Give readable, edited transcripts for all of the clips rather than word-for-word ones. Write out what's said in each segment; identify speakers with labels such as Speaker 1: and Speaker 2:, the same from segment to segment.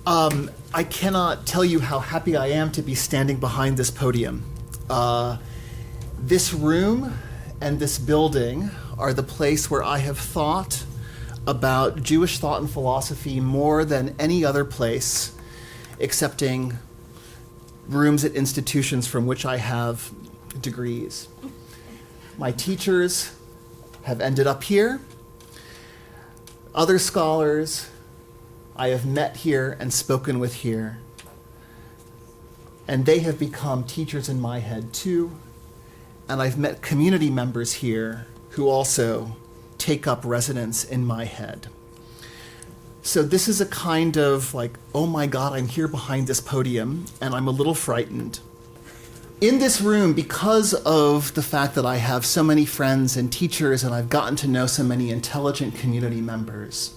Speaker 1: I cannot tell you how happy I am to be standing behind this podium. This room and this building are the place where I have thought about Jewish thought and philosophy more than any other place, excepting rooms at institutions from which I have degrees. My teachers have ended up here. Other scholars I have met here and spoken with here. And they have become teachers in my head too. And I've met community members here who also take up residence in my head. So this is a kind of like, oh my God, I'm here behind this podium and I'm a little frightened. In this room, because of the fact that I have so many friends and teachers and I've gotten to know so many intelligent community members,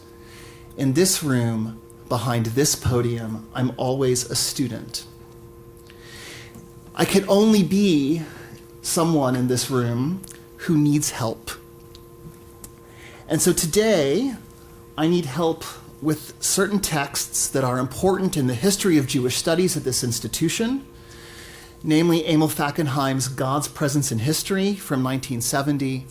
Speaker 1: in this room, behind this podium, I'm always a student. I can only be someone in this room who needs help. And so today, I need help with certain texts that are important in the history of Jewish studies at this institution, namely Emil Fackenheim's God's Presence in History from 1970,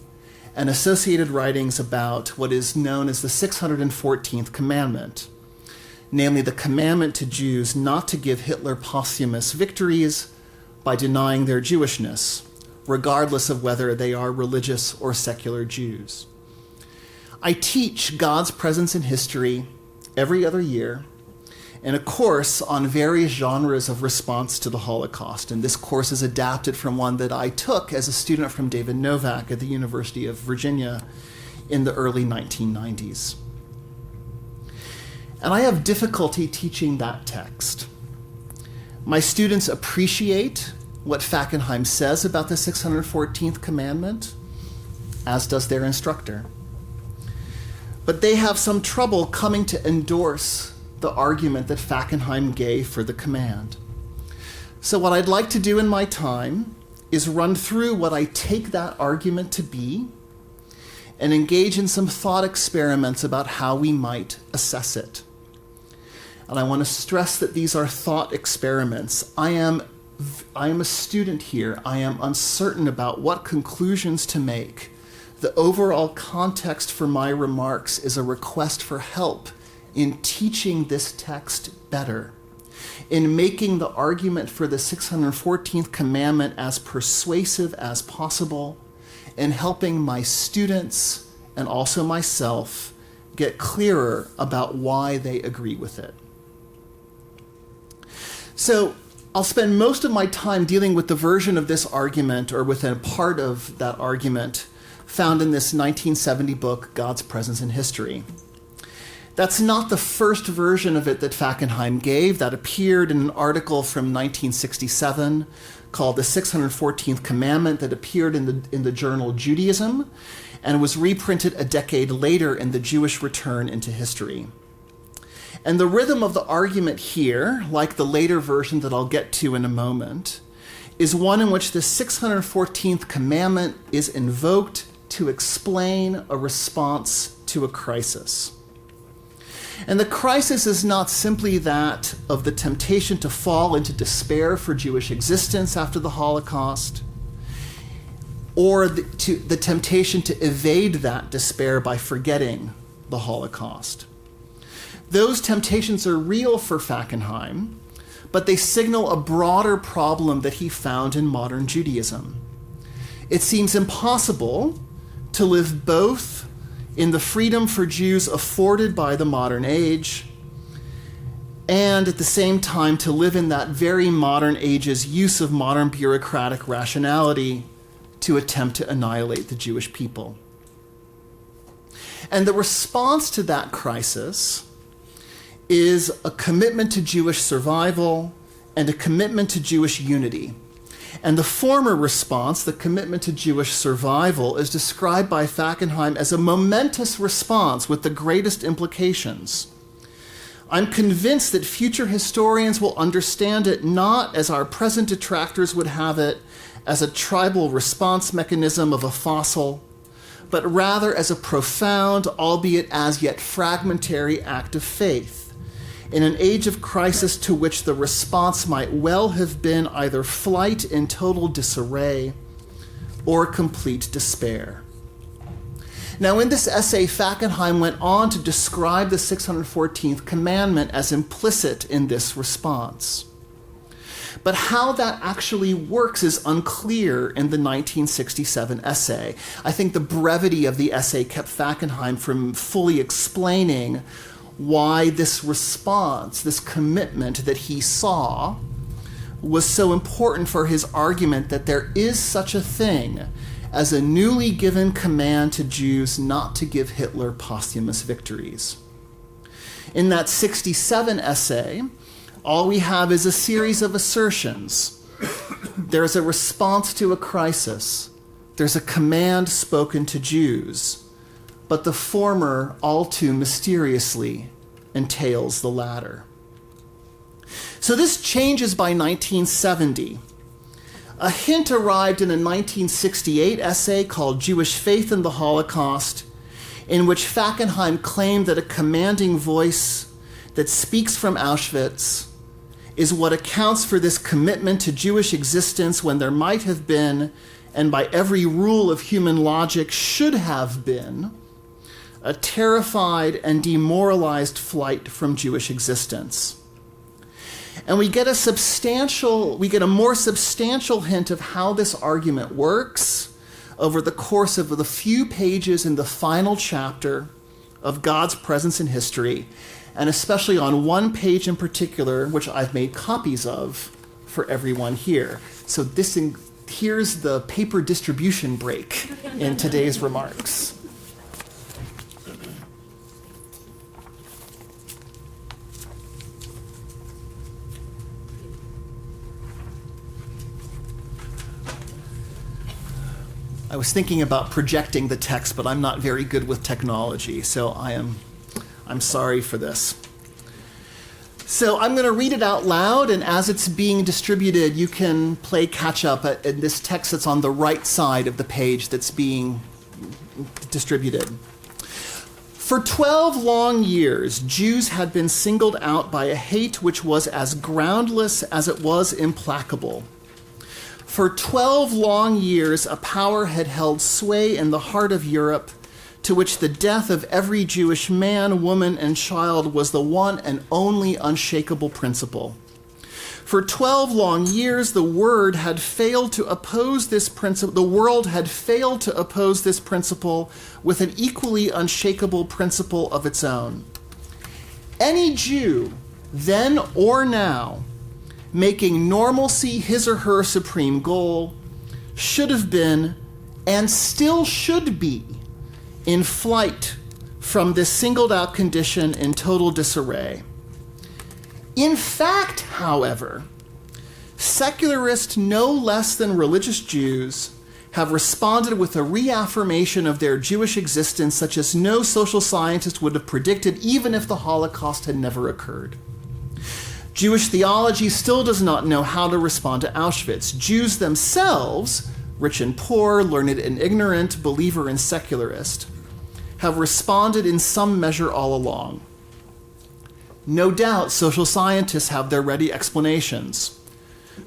Speaker 1: and associated writings about what is known as the 614th Commandment, namely the commandment to Jews not to give Hitler posthumous victories by denying their Jewishness, regardless of whether they are religious or secular Jews. I teach God's Presence in History every other year in a course on various genres of response to the Holocaust. And this course is adapted from one that I took as a student from David Novak at the University of Virginia in the early 1990s. And I have difficulty teaching that text. My students appreciate what Fackenheim says about the 614th Commandment, as does their instructor. But they have some trouble coming to endorse the argument that Fackenheim gave for the command. So what I'd like to do in my time is run through what I take that argument to be and engage in some thought experiments about how we might assess it. And I want to stress that these are thought experiments. I am a student here. I am uncertain about what conclusions to make. The overall context for my remarks is a request for help in teaching this text better, in making the argument for the 614th Commandment as persuasive as possible, and helping my students and also myself get clearer about why they agree with it. So I'll spend most of my time dealing with the version of this argument, or with a part of that argument, found in this 1970 book, God's Presence in History. That's not the first version of it that Fackenheim gave. That appeared in an article from 1967 called The 614th Commandment that appeared in the journal Judaism and was reprinted a decade later in the Jewish Return into History. And the rhythm of the argument here, like the later version that I'll get to in a moment, is one in which the 614th Commandment is invoked to explain a response to a crisis. And the crisis is not simply that of the temptation to fall into despair for Jewish existence after the Holocaust, or the temptation to evade that despair by forgetting the Holocaust. Those temptations are real for Fackenheim, but they signal a broader problem that he found in modern Judaism. It seems impossible to live both in the freedom for Jews afforded by the modern age, and at the same time to live in that very modern age's use of modern bureaucratic rationality to attempt to annihilate the Jewish people. And the response to that crisis is a commitment to Jewish survival and a commitment to Jewish unity. And the former response, the commitment to Jewish survival, is described by Fackenheim as a momentous response with the greatest implications. I'm convinced that future historians will understand it not as our present detractors would have it, as a tribal response mechanism of a fossil, but rather as a profound, albeit as yet fragmentary, act of faith, in an age of crisis to which the response might well have been either flight in total disarray or complete despair. Now, in this essay, Fackenheim went on to describe the 614th Commandment as implicit in this response. But how that actually works is unclear in the 1967 essay. I think the brevity of the essay kept Fackenheim from fully explaining why this response, this commitment that he saw, was so important for his argument that there is such a thing as a newly given command to Jews not to give Hitler posthumous victories. In that 67 essay, all we have is a series of assertions. There's a response to a crisis. There's a command spoken to Jews. But the former, all too mysteriously, entails the latter. So this changes by 1970. A hint arrived in a 1968 essay called Jewish Faith in the Holocaust, in which Fackenheim claimed that a commanding voice that speaks from Auschwitz is what accounts for this commitment to Jewish existence when there might have been, and by every rule of human logic should have been, a terrified and demoralized flight from Jewish existence. And we get a more substantial hint of how this argument works over the course of the few pages in the final chapter of God's Presence in History, and especially on one page in particular, which I've made copies of for everyone here. So here's the paper distribution break in today's remarks. I was thinking about projecting the text, but I'm not very good with technology, so I'm sorry for this. So I'm going to read it out loud, and as it's being distributed, you can play catch-up in this text that's on the right side of the page that's being distributed. For 12 long years, Jews had been singled out by a hate which was as groundless as it was implacable. For 12 long years, a power had held sway in the heart of Europe, to which the death of every Jewish man, woman, and child was the one and only unshakable principle. For 12 long years, the world had failed to oppose this principle. The world had failed to oppose this principle with an equally unshakable principle of its own. Any Jew, then or now, making normalcy his or her supreme goal, should have been, and still should be, in flight from this singled-out condition in total disarray. In fact, however, secularists no less than religious Jews have responded with a reaffirmation of their Jewish existence such as no social scientist would have predicted even if the Holocaust had never occurred. Jewish theology still does not know how to respond to Auschwitz. Jews themselves, rich and poor, learned and ignorant, believer and secularist, have responded in some measure all along. No doubt social scientists have their ready explanations.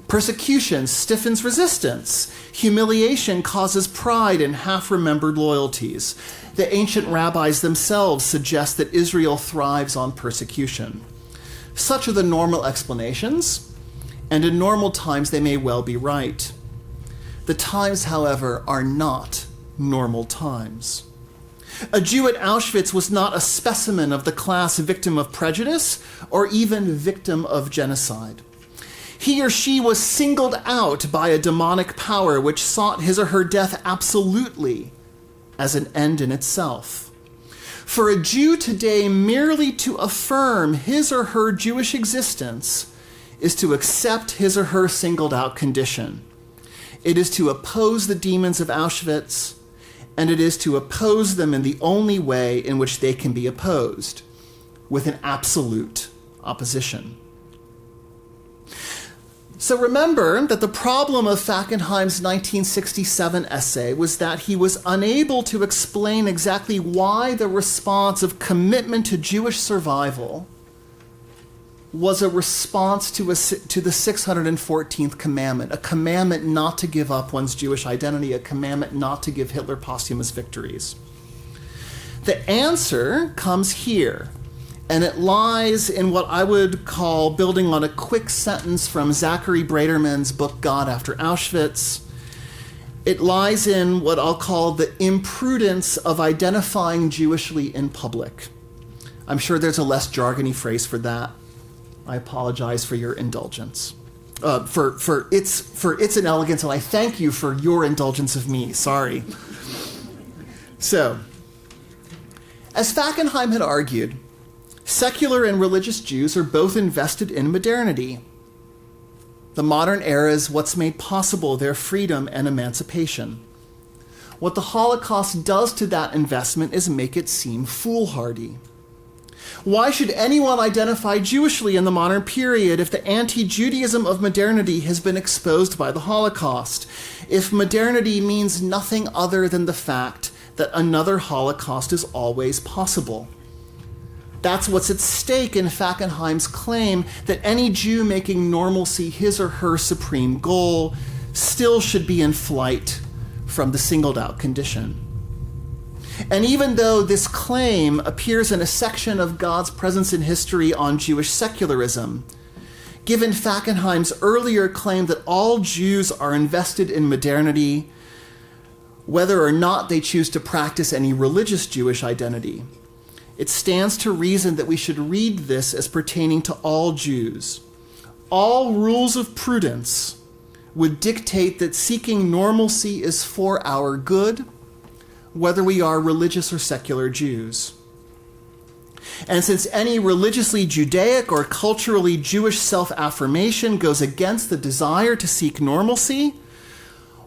Speaker 1: Persecution stiffens resistance. Humiliation causes pride in half-remembered loyalties. The ancient rabbis themselves suggest that Israel thrives on persecution. Such are the normal explanations, and in normal times they may well be right. The times, however, are not normal times. A Jew at Auschwitz was not a specimen of the class victim of prejudice or even victim of genocide. He or she was singled out by a demonic power which sought his or her death absolutely as an end in itself. For a Jew today, merely to affirm his or her Jewish existence is to accept his or her singled-out condition. It is to oppose the demons of Auschwitz, and it is to oppose them in the only way in which they can be opposed, with an absolute opposition. So remember that the problem of Fackenheim's 1967 essay was that he was unable to explain exactly why the response of commitment to Jewish survival was a response to the 614th Commandment, a commandment not to give up one's Jewish identity, a commandment not to give Hitler posthumous victories. The answer comes here, and it lies in what I would call, building on a quick sentence from Zachary Braderman's book, God After Auschwitz, it lies in what I'll call the imprudence of identifying Jewishly in public. I'm sure there's a less jargony phrase for that. I apologize for your indulgence, for its inelegance, and I thank you for your indulgence of me. Sorry. So, as Fackenheim had argued, secular and religious Jews are both invested in modernity. The modern era is what's made possible their freedom and emancipation. What the Holocaust does to that investment is make it seem foolhardy. Why should anyone identify Jewishly in the modern period if the anti-Judaism of modernity has been exposed by the Holocaust? If modernity means nothing other than the fact that another Holocaust is always possible? That's what's at stake in Fackenheim's claim that any Jew making normalcy his or her supreme goal still should be in flight from the singled-out condition. And even though this claim appears in a section of God's Presence in History on Jewish secularism, given Fackenheim's earlier claim that all Jews are invested in modernity, whether or not they choose to practice any religious Jewish identity, it stands to reason that we should read this as pertaining to all Jews. All rules of prudence would dictate that seeking normalcy is for our good, whether we are religious or secular Jews. And since any religiously Judaic or culturally Jewish self-affirmation goes against the desire to seek normalcy,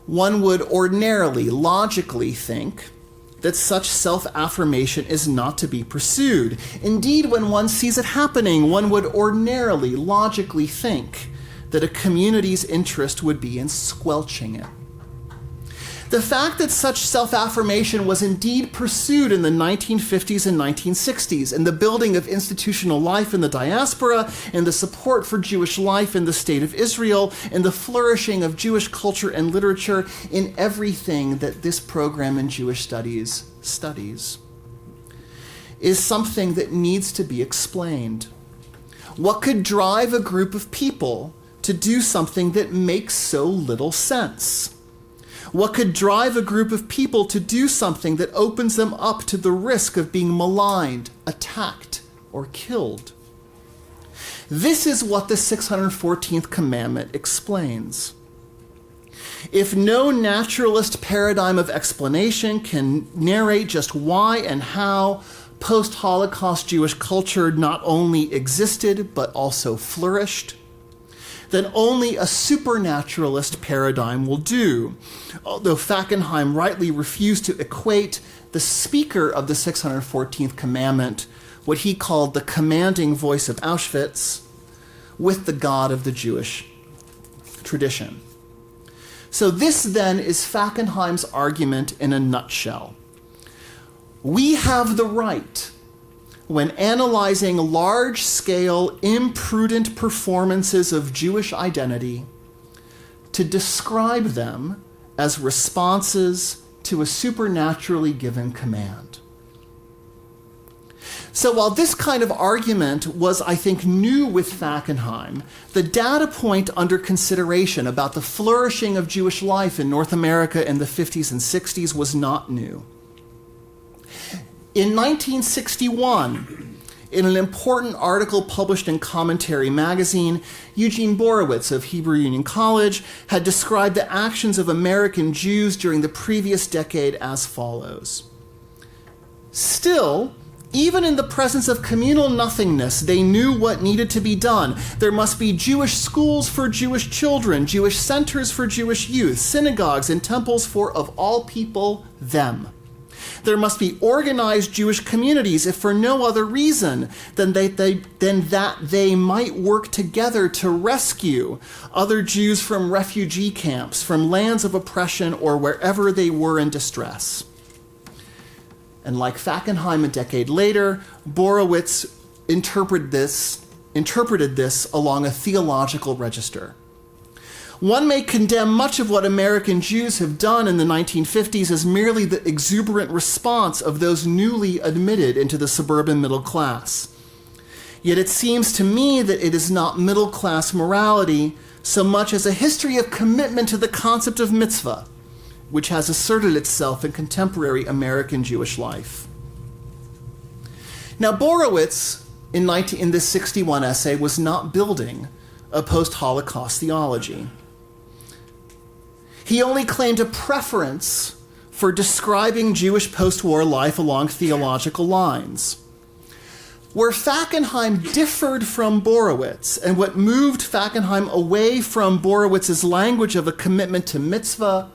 Speaker 1: one would ordinarily, logically think that such self-affirmation is not to be pursued. Indeed, when one sees it happening, one would ordinarily, logically think that a community's interest would be in squelching it. The fact that such self-affirmation was indeed pursued in the 1950s and 1960s, in the building of institutional life in the diaspora, in the support for Jewish life in the State of Israel, in the flourishing of Jewish culture and literature, in everything that this program in Jewish studies studies, is something that needs to be explained. What could drive a group of people to do something that makes so little sense? What could drive a group of people to do something that opens them up to the risk of being maligned, attacked, or killed? This is what the 614th Commandment explains. If no naturalist paradigm of explanation can narrate just why and how post-Holocaust Jewish culture not only existed but also flourished, then only a supernaturalist paradigm will do. Although Fackenheim rightly refused to equate the speaker of the 614th Commandment, what he called the commanding voice of Auschwitz, with the God of the Jewish tradition. So this then is Fackenheim's argument in a nutshell. We have the right, when analyzing large-scale, imprudent performances of Jewish identity, to describe them as responses to a supernaturally given command. So while this kind of argument was, I think, new with Fackenheim, the data point under consideration about the flourishing of Jewish life in North America in the 50s and 60s was not new. In 1961, in an important article published in Commentary magazine, Eugene Borowitz of Hebrew Union College had described the actions of American Jews during the previous decade as follows. Still, even in the presence of communal nothingness, they knew what needed to be done. There must be Jewish schools for Jewish children, Jewish centers for Jewish youth, synagogues and temples for, of all people, them. There must be organized Jewish communities, if for no other reason than that they might work together to rescue other Jews from refugee camps, from lands of oppression, or wherever they were in distress. And like Fackenheim a decade later, Borowitz interpreted this interpreted this along a theological register. One may condemn much of what American Jews have done in the 1950s as merely the exuberant response of those newly admitted into the suburban middle class. Yet it seems to me that it is not middle-class morality so much as a history of commitment to the concept of mitzvah, which has asserted itself in contemporary American Jewish life. Now, Borowitz, in this 61 essay, was not building a post-Holocaust theology. He only claimed a preference for describing Jewish post-war life along theological lines. Where Fackenheim differed from Borowitz, and what moved Fackenheim away from Borowitz's language of a commitment to mitzvah,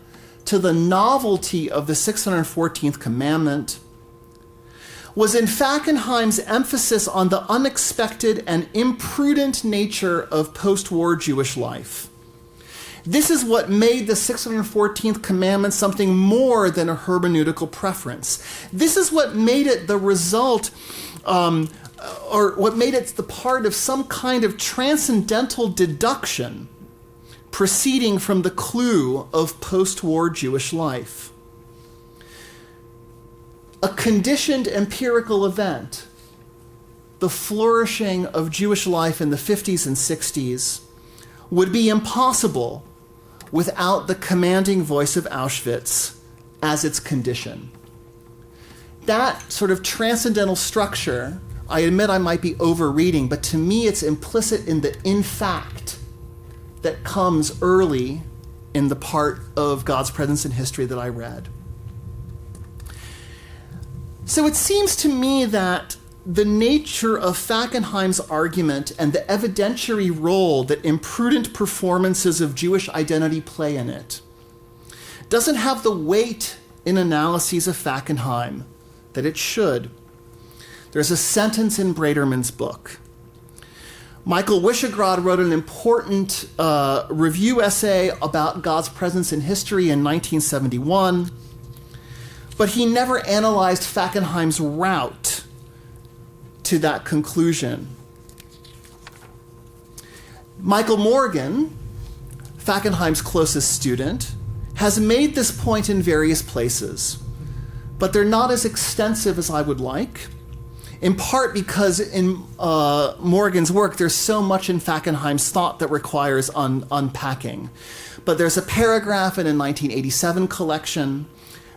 Speaker 1: to the novelty of the 614th Commandment, was in Fackenheim's emphasis on the unexpected and imprudent nature of post-war Jewish life. This is what made the 614th Commandment something more than a hermeneutical preference. This is what made it the result, or what made it the part of some kind of transcendental deduction proceeding from the clue of post-war Jewish life. A conditioned empirical event, the flourishing of Jewish life in the 50s and 60s, would be impossible without the commanding voice of Auschwitz as its condition. That sort of transcendental structure, I admit I might be overreading, but to me it's implicit in the in fact that comes early in the part of God's presence in history that I read. So it seems to me that the nature of Fackenheim's argument and the evidentiary role that imprudent performances of Jewish identity play in it doesn't have the weight in analyses of Fackenheim that it should. There's a sentence in Braderman's book. Michael Wyshegrod wrote an important review essay about God's presence in history in 1971, but he never analyzed Fackenheim's route to that conclusion. Michael Morgan, Fackenheim's closest student, has made this point in various places, but they're not as extensive as I would like, in part because in Morgan's work there's so much in Fackenheim's thought that requires unpacking. But there's a paragraph in a 1987 collection.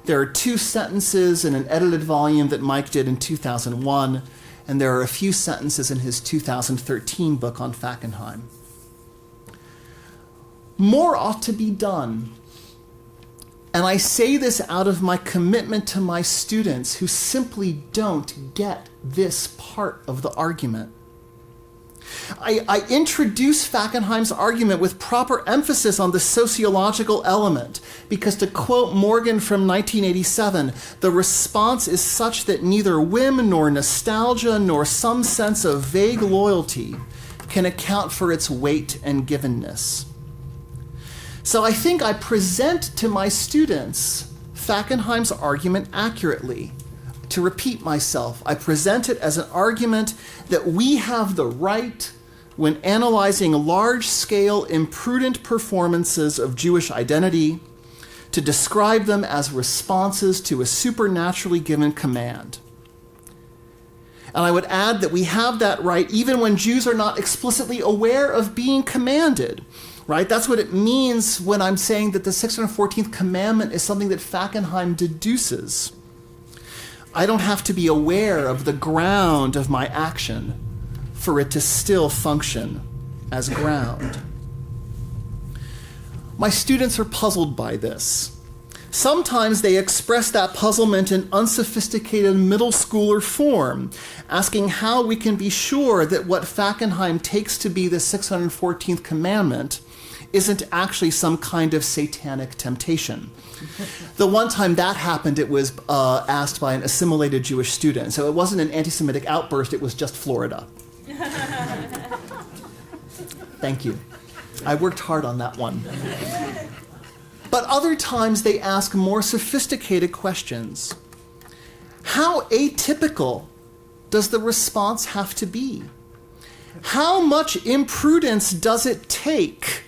Speaker 1: There are 2 sentences in an edited volume that Mike did in 2001, and there are a few sentences in his 2013 book on Fackenheim. More ought to be done. And I say this out of my commitment to my students who simply don't get this part of the argument. I introduce Fackenheim's argument with proper emphasis on the sociological element, because to quote Morgan from 1987, the response is such that neither whim nor nostalgia nor some sense of vague loyalty can account for its weight and givenness. So I think I present to my students Fackenheim's argument accurately. To repeat myself, I present it as an argument that we have the right, when analyzing large-scale imprudent performances of Jewish identity, to describe them as responses to a supernaturally given command. And I would add that we have that right even when Jews are not explicitly aware of being commanded. Right? That's what it means when I'm saying that the 614th Commandment is something that Fackenheim deduces. I don't have to be aware of the ground of my action for it to still function as ground. My students are puzzled by this. Sometimes they express that puzzlement in unsophisticated middle schooler form, asking how we can be sure that what Fackenheim takes to be the 614th Commandment isn't actually some kind of satanic temptation. The one time that happened, it was asked by an assimilated Jewish student. So it wasn't an anti-Semitic outburst, it was just Florida. Thank you. I worked hard on that one. But other times they ask more sophisticated questions. How atypical does the response have to be? How much imprudence does it take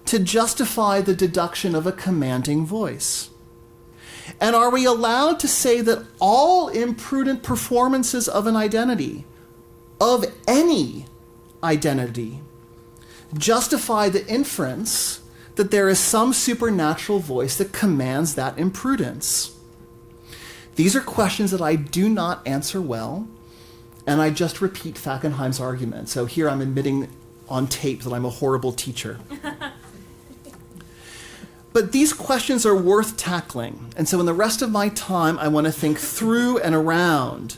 Speaker 1: to justify the deduction of a commanding voice? And are we allowed to say that all imprudent performances of an identity, of any identity, justify the inference that there is some supernatural voice that commands that imprudence? These are questions that I do not answer well, and I just repeat Fackenheim's argument. So here I'm admitting on tape that I'm a horrible teacher. But these questions are worth tackling. And so in the rest of my time, I want to think through and around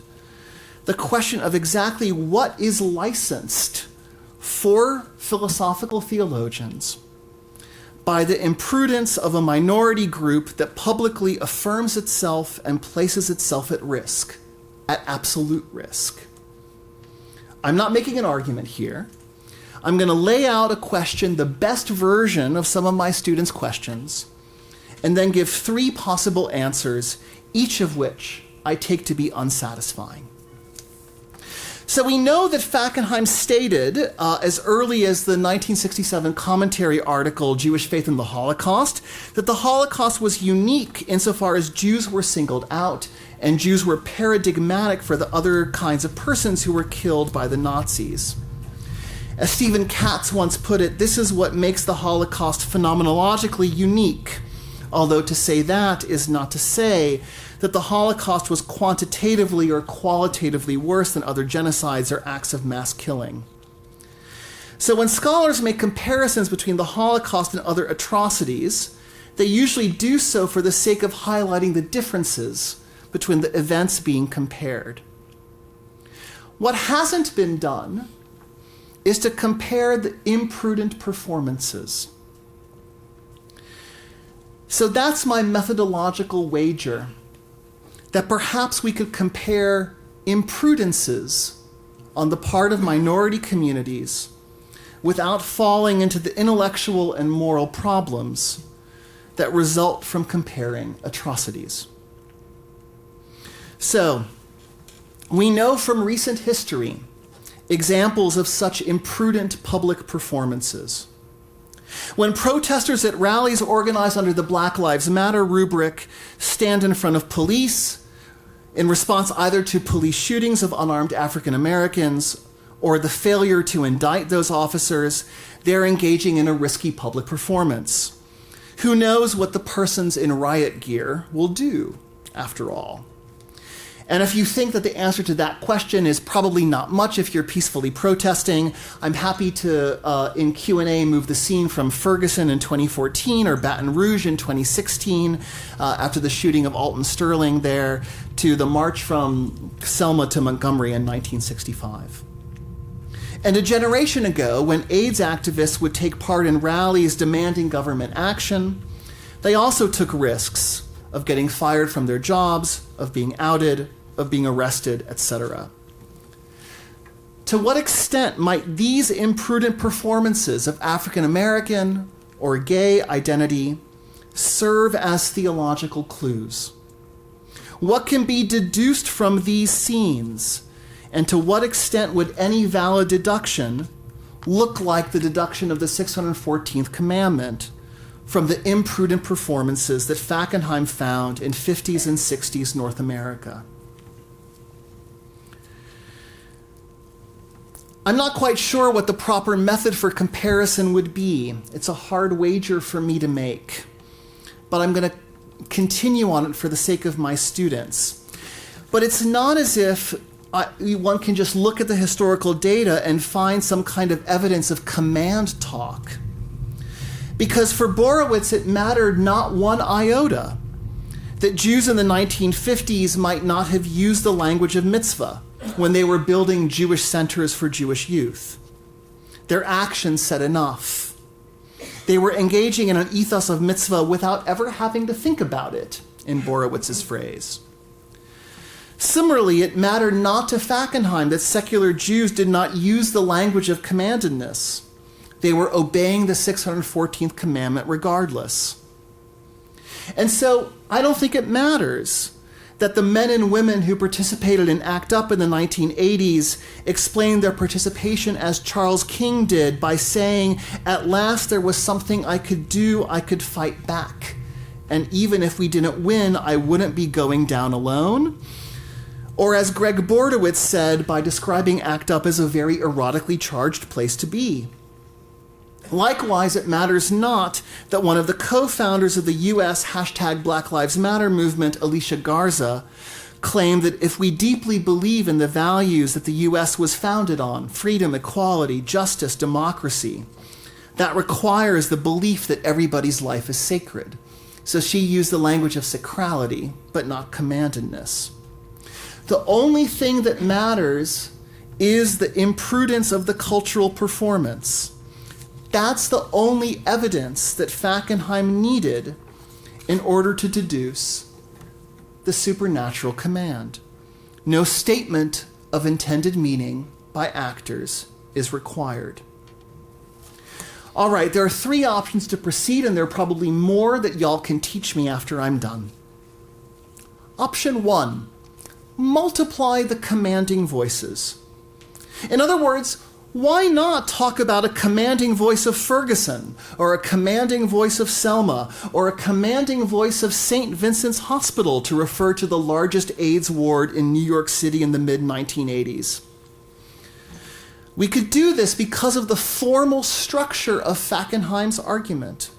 Speaker 1: the question of exactly what is licensed for philosophical theologians by the imprudence of a minority group that publicly affirms itself and places itself at risk, at absolute risk. I'm not making an argument here. I'm going to lay out a question, the best version of some of my students' questions, and then give 3 possible answers, each of which I take to be unsatisfying. So we know that Fackenheim stated as early as the 1967 commentary article, Jewish Faith in the Holocaust, that the Holocaust was unique insofar as Jews were singled out and Jews were paradigmatic for the other kinds of persons who were killed by the Nazis. As Stephen Katz once put it, this is what makes the Holocaust phenomenologically unique, although to say that is not to say that the Holocaust was quantitatively or qualitatively worse than other genocides or acts of mass killing. So when scholars make comparisons between the Holocaust and other atrocities, they usually do so for the sake of highlighting the differences between the events being compared. What hasn't been done is to compare the imprudent performances. So that's my methodological wager, that perhaps we could compare imprudences on the part of minority communities without falling into the intellectual and moral problems that result from comparing atrocities. So, we know from recent history examples of such imprudent public performances. When protesters at rallies organized under the Black Lives Matter rubric stand in front of police in response either to police shootings of unarmed African Americans or the failure to indict those officers, they're engaging in a risky public performance. Who knows what the persons in riot gear will do, after all? And if you think that the answer to that question is probably not much if you're peacefully protesting, I'm happy to, in Q&A, move the scene from Ferguson in 2014 or Baton Rouge in 2016, after the shooting of Alton Sterling there, to the march from Selma to Montgomery in 1965. And a generation ago, when AIDS activists would take part in rallies demanding government action, they also took risks of getting fired from their jobs, of being outed, of being arrested, etc. To what extent might these imprudent performances of African American or gay identity serve as theological clues? What can be deduced from these scenes, and to what extent would any valid deduction look like the deduction of the 614th Commandment from the imprudent performances that Fackenheim found in 50s and 60s North America? I'm not quite sure what the proper method for comparison would be. It's a hard wager for me to make, but I'm going to continue on it for the sake of my students. But it's not as if one can just look at the historical data and find some kind of evidence of command talk. Because for Borowitz, it mattered not one iota that Jews in the 1950s might not have used the language of mitzvah when they were building Jewish centers for Jewish youth. Their actions said enough. They were engaging in an ethos of mitzvah without ever having to think about it, in Borowitz's phrase. Similarly, it mattered not to Fackenheim that secular Jews did not use the language of commandedness. They were obeying the 614th Commandment regardless. And so I don't think it matters that the men and women who participated in ACT UP in the 1980s explained their participation as Charles King did by saying, "At last there was something I could do, I could fight back. And even if we didn't win, I wouldn't be going down alone." Or as Greg Bordowitz said by describing ACT UP as a very erotically charged place to be. Likewise, it matters not that one of the co-founders of the US #Black Lives Matter movement, Alicia Garza, claimed that if we deeply believe in the values that the US was founded on, freedom, equality, justice, democracy, that requires the belief that everybody's life is sacred. So she used the language of sacrality, but not commandedness. The only thing that matters is the imprudence of the cultural performance. That's the only evidence that Fackenheim needed in order to deduce the supernatural command. No statement of intended meaning by actors is required. All right, there are 3 options to proceed, and there are probably more that y'all can teach me after I'm done. Option 1, multiply the commanding voices. In other words, why not talk about a commanding voice of Ferguson, or a commanding voice of Selma, or a commanding voice of St. Vincent's Hospital to refer to the largest AIDS ward in New York City in the mid-1980s? We could do this because of the formal structure of Fackenheim's argument.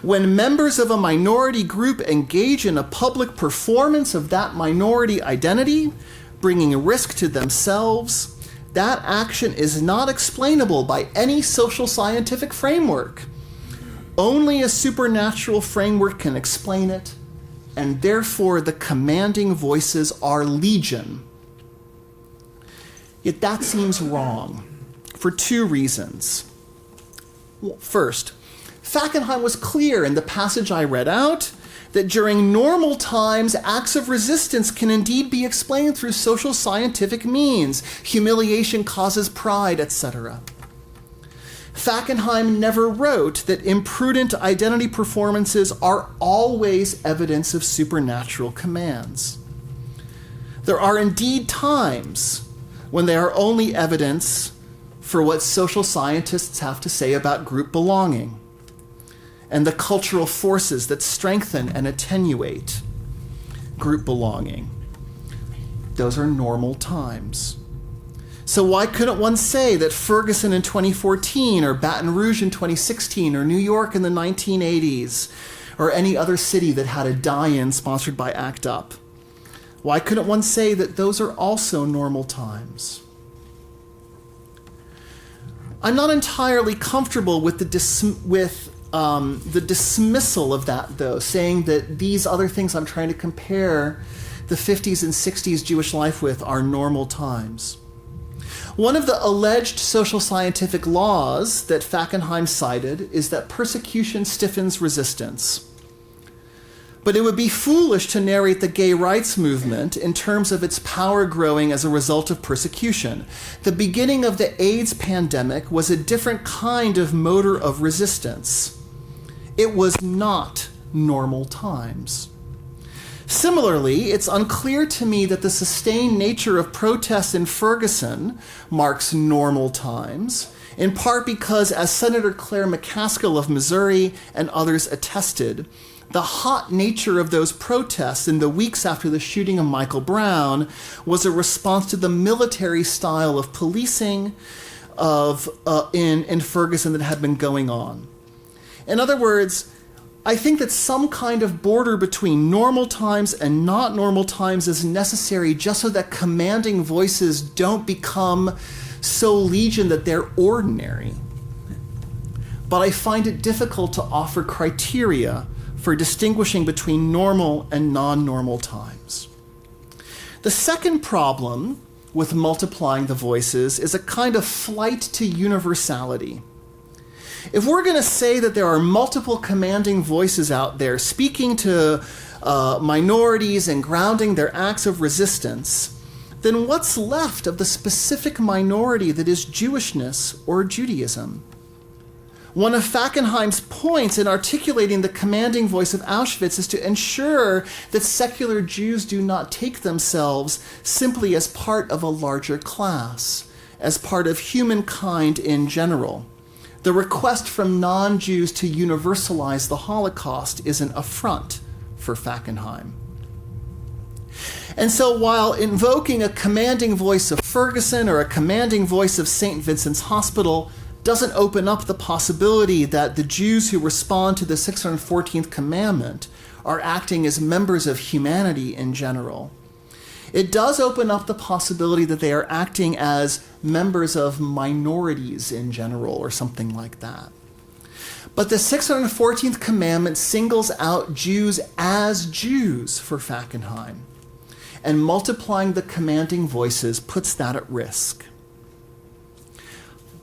Speaker 1: When members of a minority group engage in a public performance of that minority identity, bringing risk to themselves, that action is not explainable by any social scientific framework. Only a supernatural framework can explain it, and therefore the commanding voices are legion. Yet that seems wrong for 2 reasons. First, Fackenheim was clear in the passage I read out that during normal times, acts of resistance can indeed be explained through social scientific means. Humiliation causes pride, etc. Fackenheim never wrote that imprudent identity performances are always evidence of supernatural commands. There are indeed times when they are only evidence for what social scientists have to say about group belonging and the cultural forces that strengthen and attenuate group belonging. Those are normal times. So why couldn't one say that Ferguson in 2014, or Baton Rouge in 2016, or New York in the 1980s, or any other city that had a die-in sponsored by ACT UP? Why couldn't one say that those are also normal times? I'm not entirely comfortable with the dismissal of that, though, saying that these other things I'm trying to compare the 50s and 60s Jewish life with are normal times. One of the alleged social scientific laws that Fackenheim cited is that persecution stiffens resistance. But it would be foolish to narrate the gay rights movement in terms of its power growing as a result of persecution. The beginning of the AIDS pandemic was a different kind of motor of resistance. It was not normal times. Similarly, it's unclear to me that the sustained nature of protests in Ferguson marks normal times, in part because, as Senator Claire McCaskill of Missouri and others attested, the hot nature of those protests in the weeks after the shooting of Michael Brown was a response to the military style of policing in Ferguson that had been going on. In other words, I think that some kind of border between normal times and not normal times is necessary just so that commanding voices don't become so legion that they're ordinary. But I find it difficult to offer criteria for distinguishing between normal and non-normal times. The second problem with multiplying the voices is a kind of flight to universality. If we're going to say that there are multiple commanding voices out there speaking to minorities and grounding their acts of resistance, then what's left of the specific minority that is Jewishness or Judaism? One of Fackenheim's points in articulating the commanding voice of Auschwitz is to ensure that secular Jews do not take themselves simply as part of a larger class, as part of humankind in general. The request from non-Jews to universalize the Holocaust is an affront for Fackenheim. And so while invoking a commanding voice of Ferguson or a commanding voice of St. Vincent's Hospital doesn't open up the possibility that the Jews who respond to the 614th Commandment are acting as members of humanity in general, it does open up the possibility that they are acting as members of minorities in general or something like that. But the 614th Commandment singles out Jews as Jews for Fackenheim, and multiplying the commanding voices puts that at risk.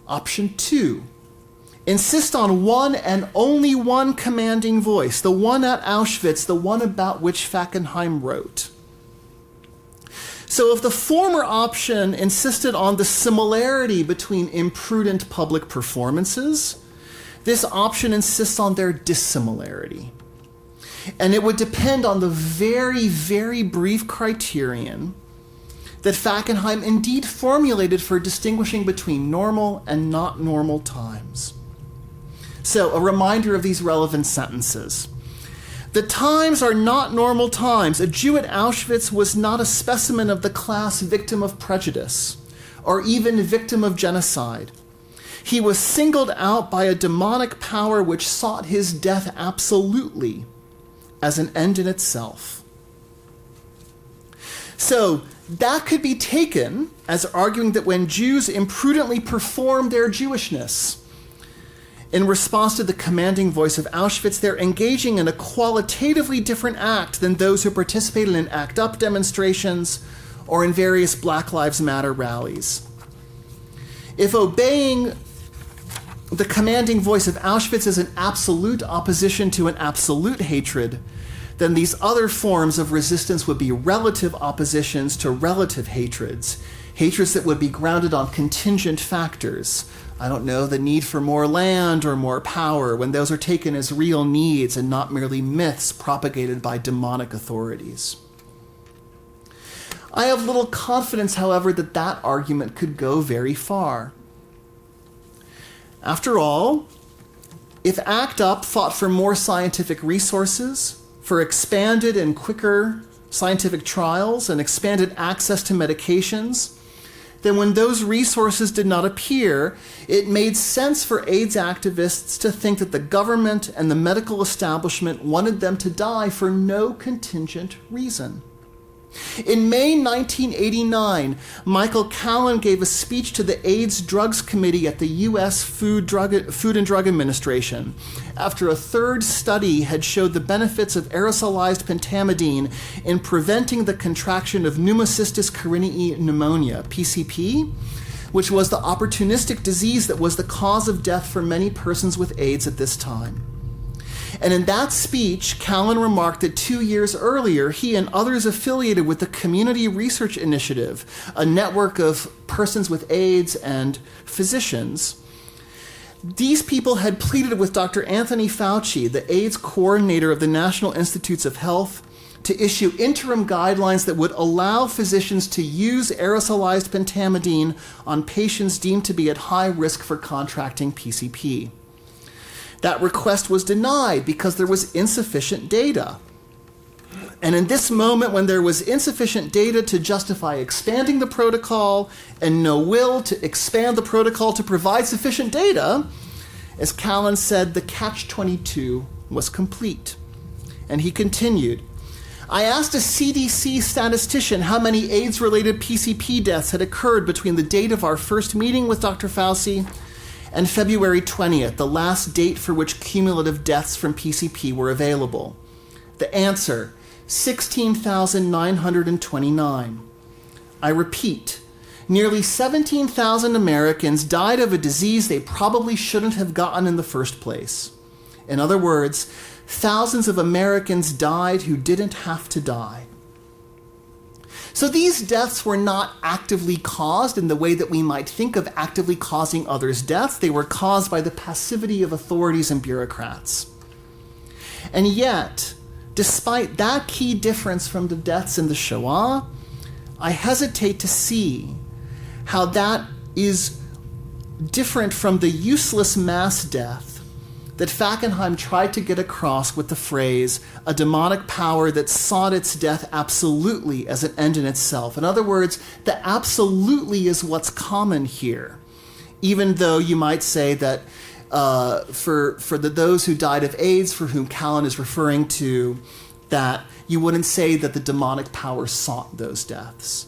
Speaker 1: Option 2, insist on one and only one commanding voice, the one at Auschwitz, the one about which Fackenheim wrote. So if the former option insisted on the similarity between imprudent public performances, this option insists on their dissimilarity. And it would depend on the very, very brief criterion that Fackenheim indeed formulated for distinguishing between normal and not normal times. So, a reminder of these relevant sentences. The times are not normal times. A Jew at Auschwitz was not a specimen of the class victim of prejudice, or even victim of genocide. He was singled out by a demonic power which sought his death absolutely as an end in itself. So, that could be taken as arguing that when Jews imprudently perform their Jewishness in response to the commanding voice of Auschwitz, they're engaging in a qualitatively different act than those who participated in ACT UP demonstrations or in various Black Lives Matter rallies. If obeying the commanding voice of Auschwitz is an absolute opposition to an absolute hatred, then these other forms of resistance would be relative oppositions to relative hatreds, hatreds that would be grounded on contingent factors. I don't know, the need for more land or more power, when those are taken as real needs and not merely myths propagated by demonic authorities. I have little confidence, however, that that argument could go very far. After all, if ACT UP fought for more scientific resources, for expanded and quicker scientific trials and expanded access to medications, then when those resources did not appear, it made sense for AIDS activists to think that the government and the medical establishment wanted them to die for no contingent reason. In May 1989, Michael Callan gave a speech to the AIDS Drugs Committee at the U.S. Food and Drug Administration after a third study had showed the benefits of aerosolized pentamidine in preventing the contraction of pneumocystis carinii pneumonia, PCP, which was the opportunistic disease that was the cause of death for many persons with AIDS at this time. And in that speech, Callan remarked that 2 years earlier, he and others affiliated with the Community Research Initiative, a network of persons with AIDS and physicians. These people had pleaded with Dr. Anthony Fauci, the AIDS coordinator of the National Institutes of Health, to issue interim guidelines that would allow physicians to use aerosolized pentamidine on patients deemed to be at high risk for contracting PCP. That request was denied because there was insufficient data. And in this moment, when there was insufficient data to justify expanding the protocol and no will to expand the protocol to provide sufficient data, as Callan said, the catch-22 was complete. And he continued, I asked a CDC statistician how many AIDS-related PCP deaths had occurred between the date of our first meeting with Dr. Fauci and February 20th, the last date for which cumulative deaths from PCP were available. The answer, 16,929. I repeat, nearly 17,000 Americans died of a disease they probably shouldn't have gotten in the first place. In other words, thousands of Americans died who didn't have to die. So these deaths were not actively caused in the way that we might think of actively causing others' deaths. They were caused by the passivity of authorities and bureaucrats. And yet, despite that key difference from the deaths in the Shoah, I hesitate to see how that is different from the useless mass death that Fackenheim tried to get across with the phrase, a demonic power that sought its death absolutely as an end in itself. In other words, the absolutely is what's common here, even though you might say that for those who died of AIDS, for whom Callan is referring to, that you wouldn't say that the demonic power sought those deaths.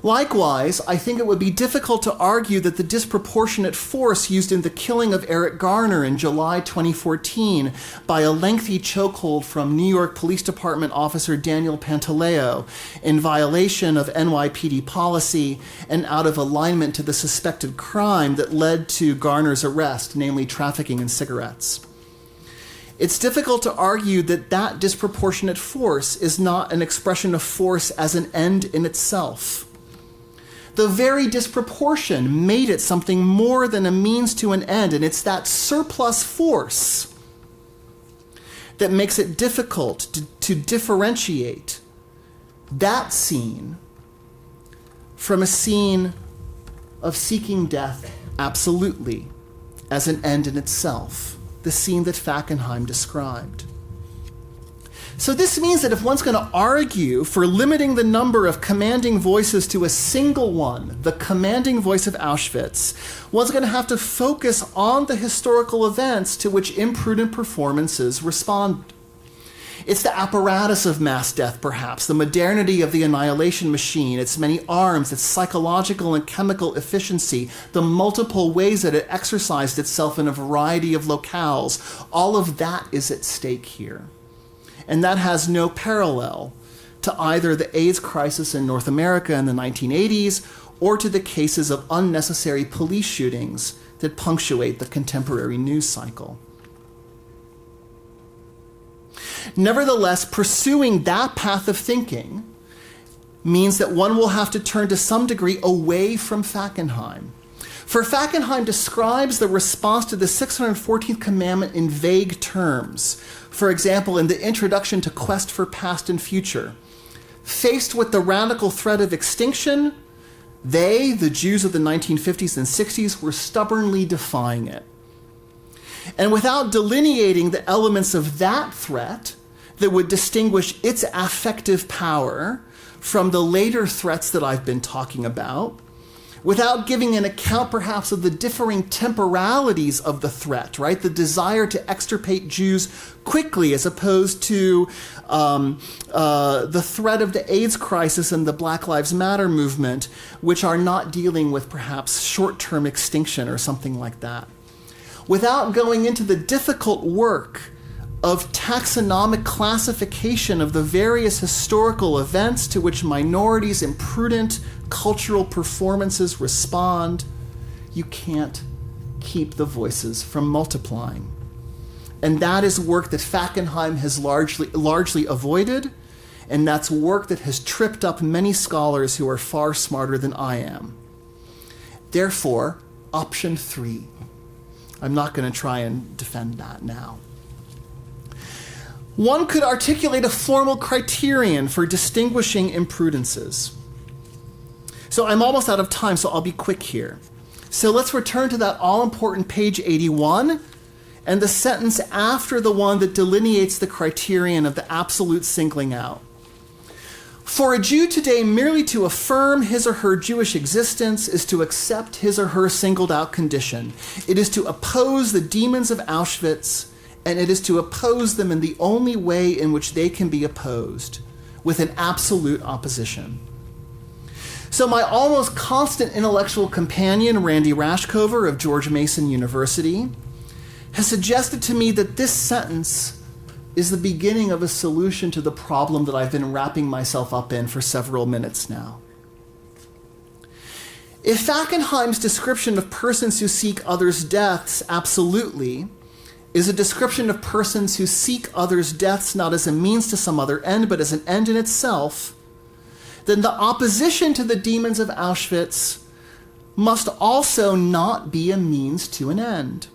Speaker 1: Likewise, I think it would be difficult to argue that the disproportionate force used in the killing of Eric Garner in July 2014 by a lengthy chokehold from New York Police Department officer Daniel Pantaleo in violation of NYPD policy and out of alignment to the suspected crime that led to Garner's arrest, namely trafficking in cigarettes. It's difficult to argue that that disproportionate force is not an expression of force as an end in itself. The very disproportion made it something more than a means to an end, and it's that surplus force that makes it difficult to differentiate that scene from a scene of seeking death absolutely as an end in itself, the scene that Fackenheim described. So this means that if one's going to argue for limiting the number of commanding voices to a single one, the commanding voice of Auschwitz, one's going to have to focus on the historical events to which imprudent performances respond. It's the apparatus of mass death, perhaps, the modernity of the annihilation machine, its many arms, its psychological and chemical efficiency, the multiple ways that it exercised itself in a variety of locales. All of that is at stake here. And that has no parallel to either the AIDS crisis in North America in the 1980s or to the cases of unnecessary police shootings that punctuate the contemporary news cycle. Nevertheless, pursuing that path of thinking means that one will have to turn to some degree away from Fackenheim. For Fackenheim describes the response to the 614th Commandment in vague terms. For example, in the introduction to Quest for Past and Future, faced with the radical threat of extinction, they, the Jews of the 1950s and 60s, were stubbornly defying it. And without delineating the elements of that threat that would distinguish its affective power from the later threats that I've been talking about, without giving an account perhaps of the differing temporalities of the threat, right? The desire to extirpate Jews quickly as opposed to the threat of the AIDS crisis and the Black Lives Matter movement, which are not dealing with perhaps short-term extinction or something like that. Without going into the difficult work of taxonomic classification of the various historical events to which minorities' imprudent cultural performances respond, you can't keep the voices from multiplying. And that is work that Fackenheim has largely avoided, and that's work that has tripped up many scholars who are far smarter than I am. Therefore, option 3. I'm not going to try and defend that now. One could articulate a formal criterion for distinguishing imprudences. So I'm almost out of time, so I'll be quick here. So let's return to that all-important page 81 and the sentence after the one that delineates the criterion of the absolute singling out. For a Jew today, merely to affirm his or her Jewish existence is to accept his or her singled out condition. It is to oppose the demons of Auschwitz, and it is to oppose them in the only way in which they can be opposed, with an absolute opposition. So my almost constant intellectual companion, Randy Rashkover of George Mason University, has suggested to me that this sentence is the beginning of a solution to the problem that I've been wrapping myself up in for several minutes now. If Fackenheim's description of persons who seek others' deaths absolutely is a description of persons who seek others' deaths not as a means to some other end, but as an end in itself, then the opposition to the demons of Auschwitz must also not be a means to an end.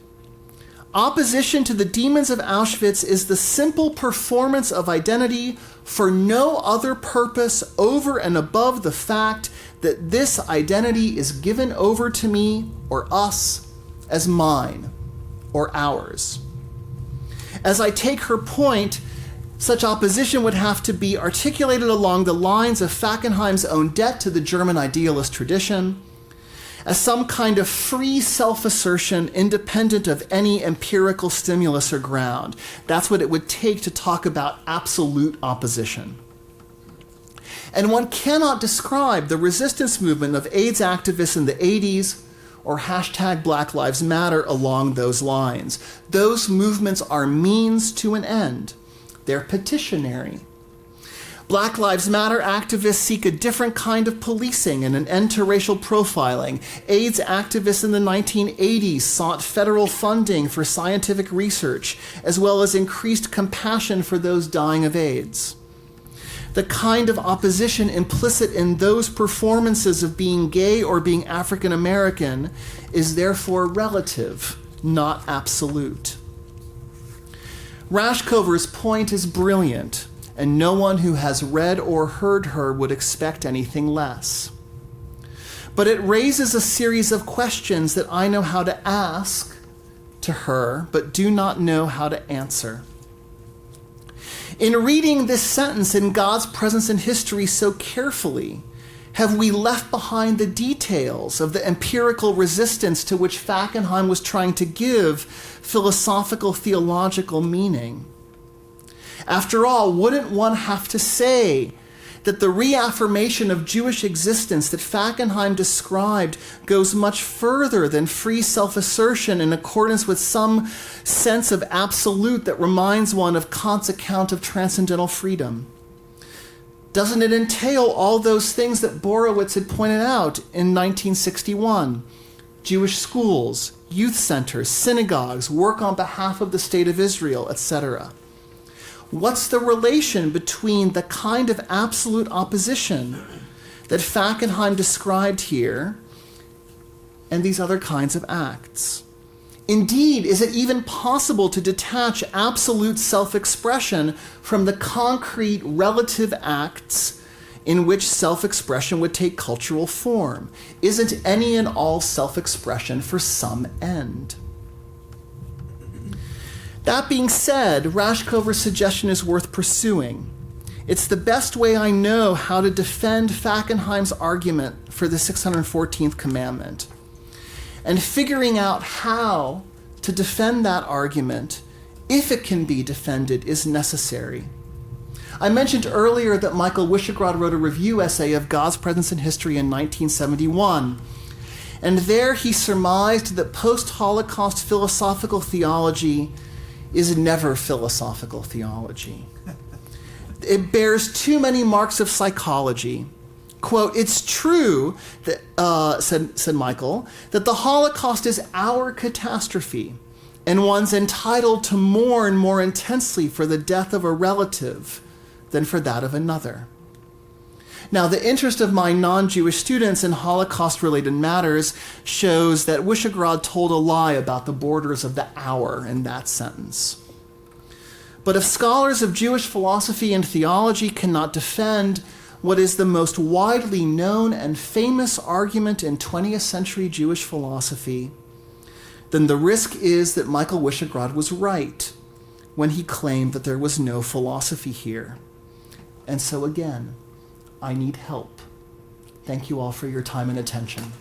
Speaker 1: Opposition to the demons of Auschwitz is the simple performance of identity for no other purpose over and above the fact that this identity is given over to me or us as mine or ours. As I take her point, such opposition would have to be articulated along the lines of Fackenheim's own debt to the German idealist tradition, as some kind of free self-assertion independent of any empirical stimulus or ground. That's what it would take to talk about absolute opposition. And one cannot describe the resistance movement of AIDS activists in the 80s or hashtag Black Lives Matter along those lines. Those movements are means to an end. They're petitionary. Black Lives Matter activists seek a different kind of policing and an end to racial profiling. AIDS activists in the 1980s sought federal funding for scientific research, as well as increased compassion for those dying of AIDS. The kind of opposition implicit in those performances of being gay or being African American is therefore relative, not absolute. Rashkover's point is brilliant, and no one who has read or heard her would expect anything less. But it raises a series of questions that I know how to ask to her, but do not know how to answer. In reading this sentence in God's presence in history so carefully, have we left behind the details of the empirical resistance to which Fackenheim was trying to give philosophical, theological meaning? After all, wouldn't one have to say that the reaffirmation of Jewish existence that Fackenheim described goes much further than free self-assertion in accordance with some sense of absolute that reminds one of Kant's account of transcendental freedom? Doesn't it entail all those things that Borowitz had pointed out in 1961? Jewish schools, youth centers, synagogues, work on behalf of the State of Israel, etc. What's the relation between the kind of absolute opposition that Fackenheim described here and these other kinds of acts? Indeed, is it even possible to detach absolute self-expression from the concrete relative acts in which self-expression would take cultural form? Isn't any and all self-expression for some end? That being said, Rashkover's suggestion is worth pursuing. It's the best way I know how to defend Fackenheim's argument for the 614th Commandment. And figuring out how to defend that argument, if it can be defended, is necessary. I mentioned earlier that Michael Wishograd wrote a review essay of God's Presence in History in 1971. And there he surmised that post-Holocaust philosophical theology is never philosophical theology. It bears too many marks of psychology. Quote, "It's true that, said Michael, that the Holocaust is our catastrophe, and one's entitled to mourn more intensely for the death of a relative than for that of another." Now, the interest of my non-Jewish students in Holocaust-related matters shows that Wishograd told a lie about the borders of the hour in that sentence. But if scholars of Jewish philosophy and theology cannot defend what is the most widely known and famous argument in 20th century Jewish philosophy, then the risk is that Michael Wishograd was right when he claimed that there was no philosophy here. And so again, I need help. Thank you all for your time and attention.